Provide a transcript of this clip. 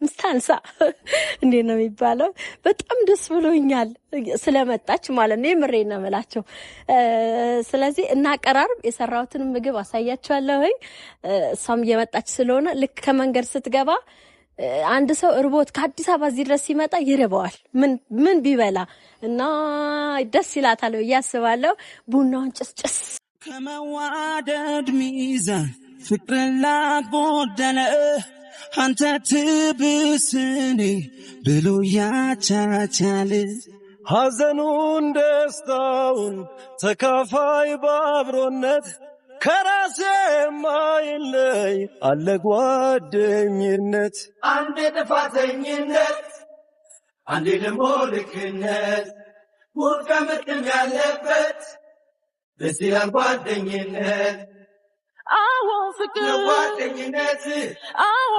ምስታንሳ እንዴት ነው የሚባለው? በጣም ደስ ብሎኛል ስለመጣች ማለት ነው። የምሬን ነው የምላቸው። ስለዚህ እናቀራርብ። የሰራሁትን ምግብ አሳያቸዋለሁ። እሷም እየመጣች ስለሆነ ልክ ከመንገድ ስትገባ አንድ ሰው እርቦት ከአዲስ አበባ እዚህ ድረስ ሲመጣ ይርበዋል። ምን ቢበላ እና ደስ ይላታል ብዬ አስባለሁ። ቡናውን ጭስጭስ ከመዋደድ ሚዛን ፍቅርን ላጎደለ አንተ ትብስኔ ብሎ ያቻቻል ሐዘኑን ደስታውን ተካፋይ በአብሮነት ከራሴ ማይለይ አለ ጓደኝነት አንዴ ጥፋተኝነት አንዴ ደግሞ ልክነት ውድቀምጥም ያለበት ደስ ይላል ጓደኝነት አዎ ፍቅር ጓደኝነት አዎ